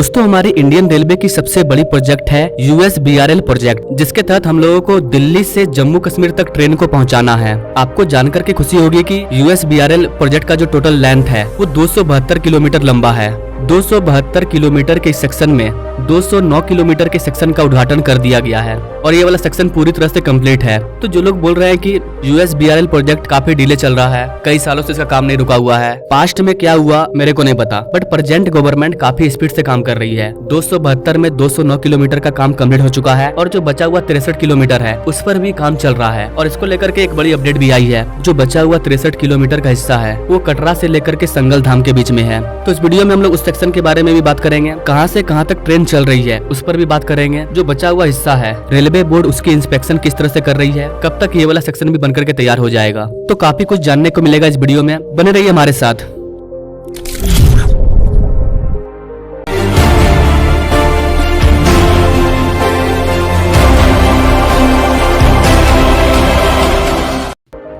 दोस्तों हमारी Indian railway की सबसे बड़ी प्रोजेक्ट है USBRL प्रोजेक्ट, जिसके तहत हम लोगों को दिल्ली से जम्मू कश्मीर तक ट्रेन को पहुंचाना है। आपको जानकर के खुशी होगी कि USBRL प्रोजेक्ट का जो टोटल लेंथ है वो 272 किलोमीटर लंबा है। 272 किलोमीटर के सेक्शन में 209 किलोमीटर के सेक्शन का उद्घाटन कर दिया गया है और ये वाला सेक्शन पूरी तरह से कंप्लीट है। तो जो लोग बोल रहे हैं कि USBRL प्रोजेक्ट काफी डिले चल रहा है, कई सालों से इसका काम नहीं रुका हुआ है, पास्ट में क्या हुआ मेरे को नहीं पता, बट प्रेजेंट गवर्नमेंट काफी स्पीड से काम कर रही है। 272 में 209 किलोमीटर का काम कंप्लीट हो चुका है और जो बचा हुआ 63 किलोमीटर है उस पर भी काम चल रहा है। और इसको लेकर के एक बड़ी अपडेट भी आई है। जो बचा हुआ 63 किलोमीटर का हिस्सा है वो कटरा से लेकर के संगल धाम के बीच में है। तो इस वीडियो में हम लोग उस सेक्शन के बारे में भी बात करेंगे, कहां से कहां तक ट्रेन चल रही है उस पर भी बात करेंगे। जो बचा हुआ हिस्सा है रेलवे बोर्ड उसकी इंस्पेक्शन किस तरह से कर रही है, कब तक ये वाला सेक्शन भी बनकर के तैयार हो जाएगा। तो काफी कुछ जानने को मिलेगा इस वीडियो में, बने रहिए हमारे साथ।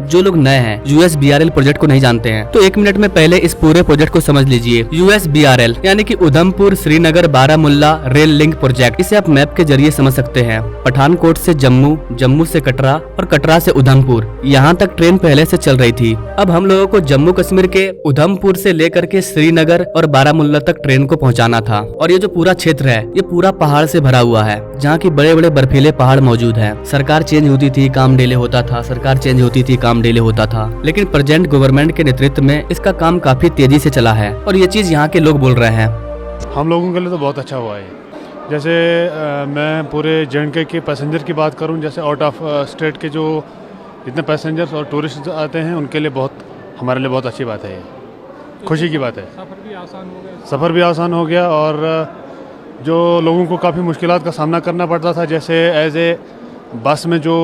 जो लोग नए हैं USBRL प्रोजेक्ट को नहीं जानते हैं तो एक मिनट में पहले इस पूरे प्रोजेक्ट को समझ लीजिए। USBRL यानी कि Udhampur Srinagar Baramulla rail link project. इसे आप मैप के जरिए समझ सकते हैं। पठानकोट से जम्मू, जम्मू से कटरा और कटरा से उधमपुर, यहाँ तक ट्रेन पहले से चल रही थी। अब हम लोगों को जम्मू कश्मीर के उधमपुर से लेकर के श्रीनगर और बारामुल्ला तक ट्रेन को पहुँचाना था। और ये जो पूरा क्षेत्र है ये पूरा पहाड़ से भरा हुआ है, जहाँ की बड़े बड़े बर्फीले पहाड़ मौजूद है। सरकार चेंज होती थी, काम डिले होता था, सरकार चेंज होती थी, काम डिले होता था, लेकिन प्रेजेंट गवर्नमेंट के नेतृत्व में इसका काम काफी तेजी से चला है और ये चीज यहाँ के लोग बोल रहे हैं। हम लोगों के लिए तो बहुत अच्छा हुआ है। जैसे मैं पूरे J&K के पैसेंजर की बात करूं, जैसे आउट ऑफ स्टेट के जो जितने पैसेंजर्स और टूरिस्ट आते हैं उनके लिए हमारे लिए बहुत अच्छी बात है। ये खुशी की बात है। सफ़र भी आसान हो गया और जो लोगों को काफ़ी मुश्किलात का सामना करना पड़ता था, जैसे एज ए बस में जो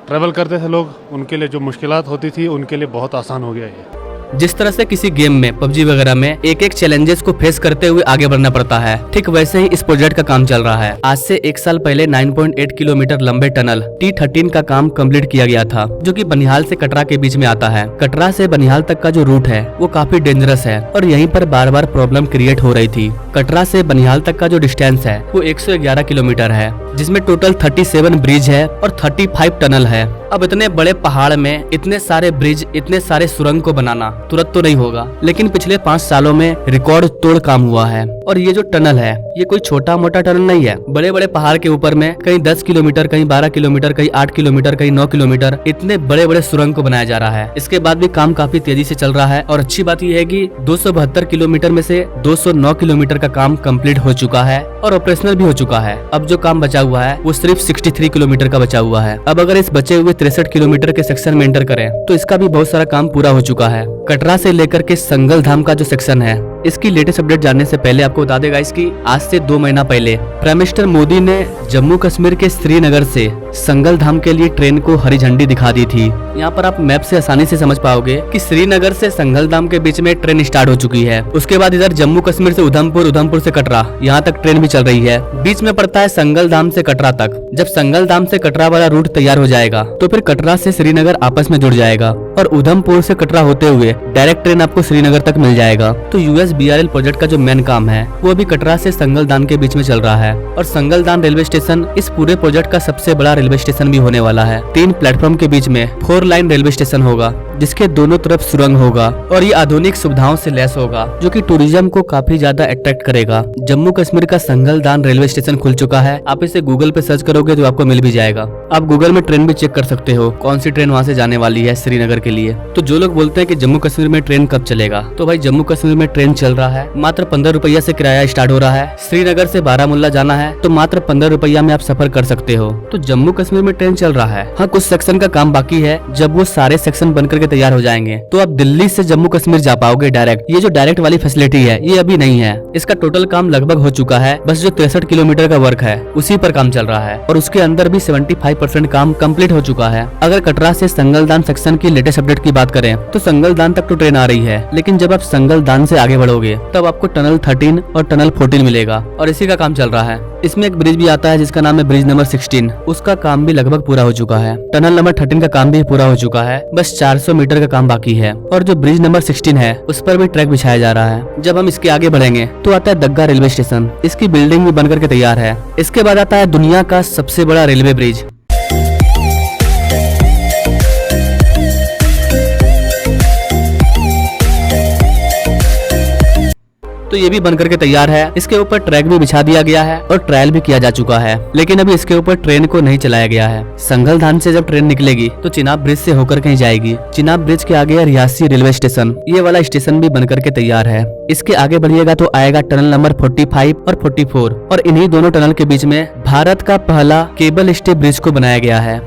ट्रैवल करते थे लोग, उनके लिए जो मुश्किलात होती थी उनके लिए बहुत आसान हो गया है। जिस तरह से किसी गेम में PUBG वगैरह में एक एक चैलेंजेस को फेस करते हुए आगे बढ़ना पड़ता है, ठीक वैसे ही इस प्रोजेक्ट का काम चल रहा है। आज से एक साल पहले 9.8 किलोमीटर लंबे टनल T13 का काम कंप्लीट किया गया था, जो कि बनिहाल से कटरा के बीच में आता है। कटरा से बनिहाल तक का जो रूट है वो काफी डेंजरस है और यहीं पर बार बार प्रॉब्लम क्रिएट हो रही थी। कटरा से बनिहाल तक का जो डिस्टेंस है वो 111 किलोमीटर है, जिसमें टोटल 37 ब्रिज है और 35 टनल है। अब इतने बड़े पहाड़ में इतने सारे ब्रिज, इतने सारे सुरंग को बनाना तुरंत तो नहीं होगा, लेकिन पिछले 5 सालों में रिकॉर्ड तोड़ काम हुआ है। और ये जो टनल है ये कोई छोटा मोटा टनल नहीं है। बड़े बड़े पहाड़ के ऊपर में कहीं 10 किलोमीटर, कहीं 12 किलोमीटर, कहीं 8 किलोमीटर, कहीं 9 किलोमीटर इतने बड़े बड़े सुरंग को बनाया जा रहा है। इसके बाद भी काम काफी तेजी से चल रहा है और अच्छी बात यह है कि 272 किलोमीटर में से 209 किलोमीटर का काम कंप्लीट हो चुका है और ऑपरेशनल भी हो चुका है। अब जो काम बचा हुआ है वो सिर्फ 63 किलोमीटर का बचा हुआ है। अब अगर इस बचे हुए 63 किलोमीटर के सेक्शन में एंटर करें तो इसका भी बहुत सारा काम पूरा हो चुका है। कटरा से लेकर के संगल धाम का जो सेक्शन है इसकी लेटेस्ट अपडेट जानने से पहले आपको बता देगा इसकी आज से 2 महीना पहले प्राइम मिनिस्टर मोदी ने जम्मू कश्मीर के श्रीनगर से संगल धाम के लिए ट्रेन को हरी झंडी दिखा दी थी। यहाँ पर आप मैप से आसानी से समझ पाओगे कि श्रीनगर से संगल धाम के बीच में ट्रेन स्टार्ट हो चुकी है। उसके बाद इधर जम्मू कश्मीर से उधमपुर, उधमपुर से कटरा, यहाँ तक ट्रेन भी चल रही है। बीच में पड़ता है संगल धाम से कटरा तक। जब संगल धाम से कटरा वाला रूट तैयार हो जाएगा तो फिर कटरा से श्रीनगर आपस में जुड़ जाएगा और उधमपुर से कटरा होते हुए डायरेक्ट ट्रेन आपको श्रीनगर तक मिल जाएगा। तो USBRL प्रोजेक्ट का जो मेन काम है वो अभी कटरा से संगलदान के बीच में चल रहा है और संगलदान रेलवे स्टेशन इस पूरे प्रोजेक्ट का सबसे बड़ा रेलवे स्टेशन भी होने वाला है। 3 प्लेटफॉर्म के बीच में 4 लाइन रेलवे स्टेशन होगा, जिसके दोनों तरफ सुरंग होगा और ये आधुनिक सुविधाओं से लैस होगा, जो कि टूरिज्म को काफी ज्यादा अट्रैक्ट करेगा। जम्मू कश्मीर का संगलदान रेलवे स्टेशन खुल चुका है। आप इसे गूगल पे सर्च करोगे तो आपको मिल भी जाएगा। आप गूगल में ट्रेन भी चेक कर सकते हो कौन सी ट्रेन वहाँ से जाने वाली है श्रीनगर के लिए। तो जो लोग बोलते हैं कि जम्मू कश्मीर में ट्रेन कब चलेगा, तो भाई जम्मू कश्मीर में ट्रेन चल रहा है। मात्र 15 रुपया से किराया स्टार्ट हो रहा है। श्रीनगर से बारामुल्ला जाना है तो मात्र 15 रुपया में आप सफर कर सकते हो। तो जम्मू कश्मीर में ट्रेन चल रहा है। हाँ, कुछ सेक्शन का काम बाकी है। जब वो सारे सेक्शन बनकर के तैयार हो जाएंगे तो आप दिल्ली से जम्मू कश्मीर जा पाओगे डायरेक्ट। ये जो डायरेक्ट वाली फैसिलिटी है ये अभी नहीं है। इसका टोटल काम लगभग हो चुका है, बस जो 63 किलोमीटर का वर्क है उसी पर काम चल रहा है और उसके अंदर भी 75% काम कंप्लीट हो चुका है। अगर कटरा से संगलदान सेक्शन की लेटेस्ट अपडेट की बात करें तो संगलदान तक तो ट्रेन आ रही है, लेकिन जब आप संगलदान से आगे बढ़ोगे तब आपको टनल 13 और टनल 14 मिलेगा और इसी का काम चल रहा है। इसमें एक ब्रिज भी आता है जिसका नाम है ब्रिज नंबर 16। उसका काम भी लगभग पूरा हो चुका है। टनल नंबर 13 का काम भी पूरा हो चुका है, बस 400 मीटर का काम बाकी है। और जो ब्रिज नंबर 16 है उस पर भी ट्रैक बिछाया जा रहा है। जब हम इसके आगे बढ़ेंगे तो आता है दग्गा रेलवे स्टेशन। इसकी बिल्डिंग भी बनकर के तैयार है। इसके बाद आता है दुनिया का सबसे बड़ा रेलवे ब्रिज। तो ये भी बनकर के तैयार है। इसके ऊपर ट्रैक भी बिछा दिया गया है और ट्रायल भी किया जा चुका है, लेकिन अभी इसके ऊपर ट्रेन को नहीं चलाया गया है। संगलधान से जब ट्रेन निकलेगी तो चिनाब ब्रिज से होकर कहीं जाएगी। चिनाब ब्रिज के आगे है रियासी रेलवे स्टेशन। ये वाला स्टेशन भी बनकर के तैयार है। इसके आगे बढ़िएगा तो आएगा टनल नंबर 45 और 44 और इन्हीं दोनों टनल के बीच में भारत का पहला केबल स्टे ब्रिज को बनाया गया है।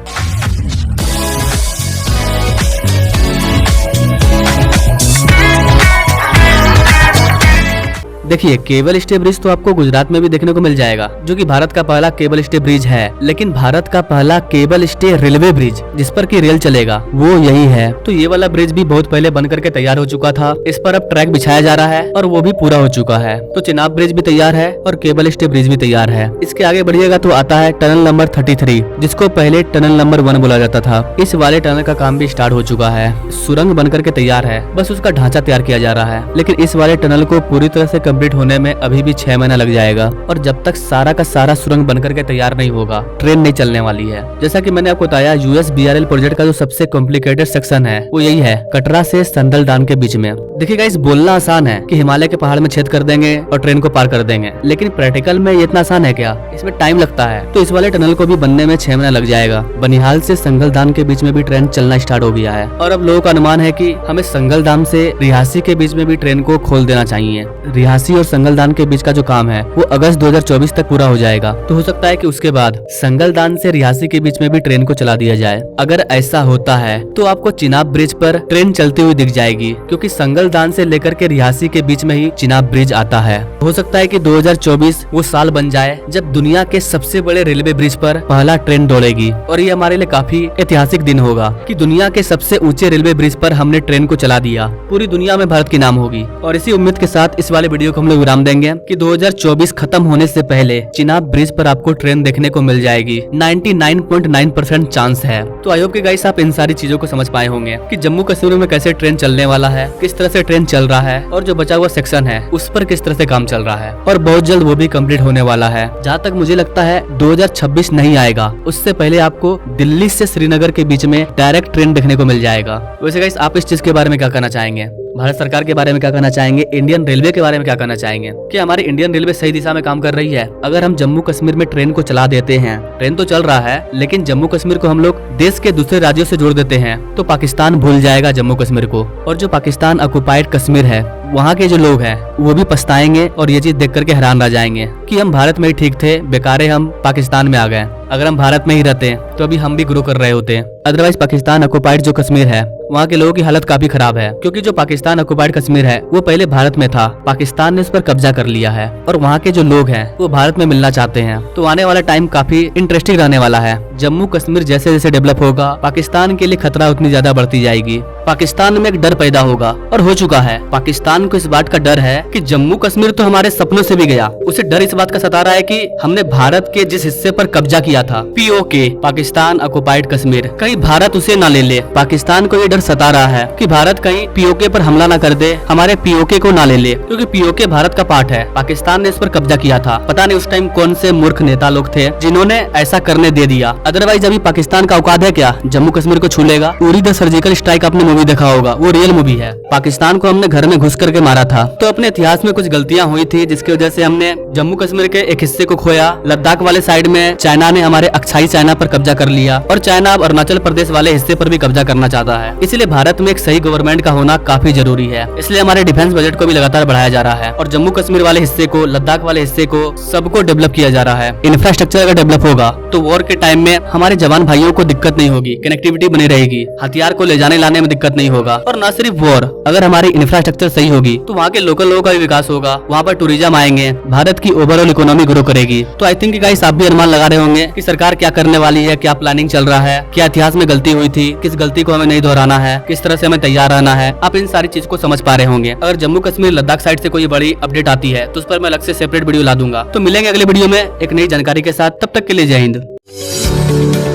देखिए, केबल स्टे ब्रिज तो आपको गुजरात में भी देखने को मिल जाएगा, जो कि भारत का पहला केबल स्टे ब्रिज है। लेकिन भारत का पहला केबल स्टे रेलवे ब्रिज जिस पर की रेल चलेगा वो यही है। तो ये वाला ब्रिज भी बहुत पहले बन करके तैयार हो चुका था। इस पर अब ट्रैक बिछाया जा रहा है और वो भी पूरा हो चुका है। तो चिनाब ब्रिज भी तैयार है और केबल स्टे ब्रिज भी तैयार है। इसके आगे बढ़िएगा तो आता है टनल नंबर 33, जिसको पहले टनल नंबर 1 बोला जाता था। इस वाले टनल का काम भी स्टार्ट हो चुका है। सुरंग बनकर के तैयार है, बस उसका ढांचा तैयार किया जा रहा है। लेकिन इस वाले टनल को पूरी तरह से कंप्लीट होने में अभी भी 6 महीना लग जाएगा। और जब तक सारा का सारा सुरंग बनकर के तैयार नहीं होगा, ट्रेन नहीं चलने वाली है। जैसा कि मैंने आपको बताया, USBRL प्रोजेक्ट का जो सबसे कॉम्प्लिकेटेड सेक्शन है वो यही है, कटरा से संदलदान के बीच में। देखिए गाइस, बोलना आसान है कि हिमालय के पहाड़ में छेद कर देंगे और ट्रेन को पार कर देंगे, लेकिन प्रैक्टिकल में ये इतना आसान है क्या? इसमें टाइम लगता है। तो इस वाले टनल को भी बनने में 6 महीना लग जाएगा। बनिहाल से संगलदान के बीच में भी ट्रेन चलना स्टार्ट हो गया है और अब लोगों का अनुमान है कि हमें संगलदान से रियासी के बीच में भी ट्रेन को खोल देना चाहिए। रियासी और संगलदान के बीच का जो काम है वो अगस्त 2024 तक पूरा हो जाएगा। तो हो सकता है कि उसके बाद संगलदान से रियासी के बीच में भी ट्रेन को चला दिया जाए। अगर ऐसा होता है तो आपको चिनाब ब्रिज पर ट्रेन चलती हुई दिख जाएगी, क्योंकि संगलदान से लेकर के रियासी के बीच में ही चिनाब ब्रिज आता है। हो सकता है कि 2024 वो साल बन जाए जब दुनिया के सबसे बड़े रेलवे ब्रिज पर पहला ट्रेन दौड़ेगी। और ये हमारे लिए काफी ऐतिहासिक दिन होगा कि दुनिया के सबसे ऊंचे रेलवे ब्रिज पर हमने ट्रेन को चला दिया। पूरी दुनिया में भारत की नाम होगी। और इसी उम्मीद के साथ इस वाले वीडियो को हम लोग विराम देंगे कि 2024 खत्म होने से पहले चिनाब ब्रिज पर आपको ट्रेन देखने को मिल जाएगी। 99.9% चांस है। तो आई होप कि गाइस आप इन सारी चीजों को समझ पाए होंगे कि जम्मू कश्मीर में कैसे ट्रेन चलने वाला है, किस तरह से ट्रेन चल रहा है और जो बचा हुआ सेक्शन है उस पर किस तरह से काम चल रहा है। और बहुत जल्द वो भी कंप्लीट होने वाला है। जहाँ तक मुझे लगता है 2026 नहीं आएगा, उससे पहले आपको दिल्ली से श्रीनगर के बीच में डायरेक्ट ट्रेन देखने को मिल जाएगा। वैसे गाइस आप इस चीज के बारे में क्या कहना चाहेंगे? भारत सरकार के बारे में क्या कहना चाहेंगे? इंडियन रेलवे के बारे में क्या कहना चाहेंगे कि हमारी इंडियन रेलवे सही दिशा में काम कर रही है? अगर हम जम्मू कश्मीर में ट्रेन को चला देते हैं, ट्रेन तो चल रहा है लेकिन जम्मू कश्मीर को हम लोग देश के दूसरे राज्यों से जोड़ देते हैं, तो पाकिस्तान भूल जाएगा जम्मू कश्मीर को। और जो पाकिस्तान ऑक्युपाइड कश्मीर है, वहाँ के जो लोग हैं वो भी पछताएंगे और ये चीज देख करके हैरान रह जाएंगे कि हम भारत में ही ठीक थे, बेकारे हम पाकिस्तान में आ गए। अगर हम भारत में ही रहते तो अभी हम भी ग्रो कर रहे होते। अदरवाइज पाकिस्तान ऑक्युपाइड जो कश्मीर है वहाँ के लोगों की हालत काफी खराब है, क्योंकि जो पाकिस्तान ऑक्युपाइड कश्मीर है वो पहले भारत में था, पाकिस्तान ने उस पर कब्जा कर लिया है और वहाँ के जो लोग हैं वो भारत में मिलना चाहते हैं। तो आने वाला टाइम काफी इंटरेस्टिंग रहने वाला है। जम्मू कश्मीर जैसे जैसे डेवलप होगा, पाकिस्तान के लिए खतरा उतनी ज्यादा बढ़ती जाएगी। पाकिस्तान में एक डर पैदा होगा और हो चुका है। पाकिस्तान को इस बात का डर है कि जम्मू कश्मीर तो हमारे सपनों से भी गया। उसे डर इस बात का सता रहा है कि हमने भारत के जिस हिस्से पर कब्जा किया था, POK पाकिस्तान ऑक्युपाइड कश्मीर, कहीं भारत उसे ना ले ले। पाकिस्तान को ये डर सता रहा है कि भारत कहीं POK पर हमला ना कर दे, हमारे POK को ना ले ले, क्योंकि POK भारत का पार्ट है। पाकिस्तान ने इस पर कब्जा किया था। पता नहीं उस टाइम कौन से मूर्ख नेता लोग थे जिन्होंने ऐसा करने दे दिया। अदरवाइज अभी पाकिस्तान का औकात है क्या जम्मू कश्मीर को छू लेगा? उरी द सर्जिकल स्ट्राइक आपने मूवी देखा होगा, वो रियल मूवी है। पाकिस्तान को हमने घर में घुस करके मारा था। तो अपने इतिहास में कुछ गलतियां हुई थी जिसकी वजह से हमने जम्मू कश्मीर के एक हिस्से को खोया। लद्दाख वाले साइड में चाइना ने हमारे अक्साई चाइना पर कब्जा कर लिया और चाइना अब अरुणाचल प्रदेश वाले हिस्से पर भी कब्जा करना चाहता है। इसलिए भारत में एक सही गवर्नमेंट का होना काफी जरूरी है। इसलिए हमारे डिफेंस बजट को भी लगातार बढ़ाया जा रहा है और जम्मू कश्मीर वाले हिस्से को, लद्दाख वाले हिस्से को, सबको डेवलप किया जा रहा है। इंफ्रास्ट्रक्चर अगर डेवलप होगा तो वॉर के टाइम में हमारे जवान भाइयों को दिक्कत नहीं होगी, कनेक्टिविटी बनी रहेगी, हथियार को ले जाने लाने में दिक्कत नहीं होगा। और न सिर्फ वो, अगर हमारी इंफ्रास्ट्रक्चर सही होगी तो वहाँ के लोकल लोगों का भी विकास होगा, वहाँ पर टूरिज्म आएंगे, भारत की ओवरऑल इकोनॉमी ग्रो करेगी। तो आई थिंक गाइस आप भी अनुमान लगा रहे होंगे कि सरकार क्या करने वाली है, क्या प्लानिंग चल रहा है, क्या इतिहास में गलती हुई थी, किस गलती को हमें नहीं दोहराना है, किस तरह से हमें तैयार रहना है। आप इन सारी चीज को समझ पा रहे होंगे। अगर जम्मू कश्मीर लद्दाख साइड से कोई बड़ी अपडेट आती है तो उस पर मैं अलग से सेपरेट वीडियो ला दूंगा। तो मिलेंगे अगले वीडियो में एक नई जानकारी के साथ, तब तक के लिए जय हिंद।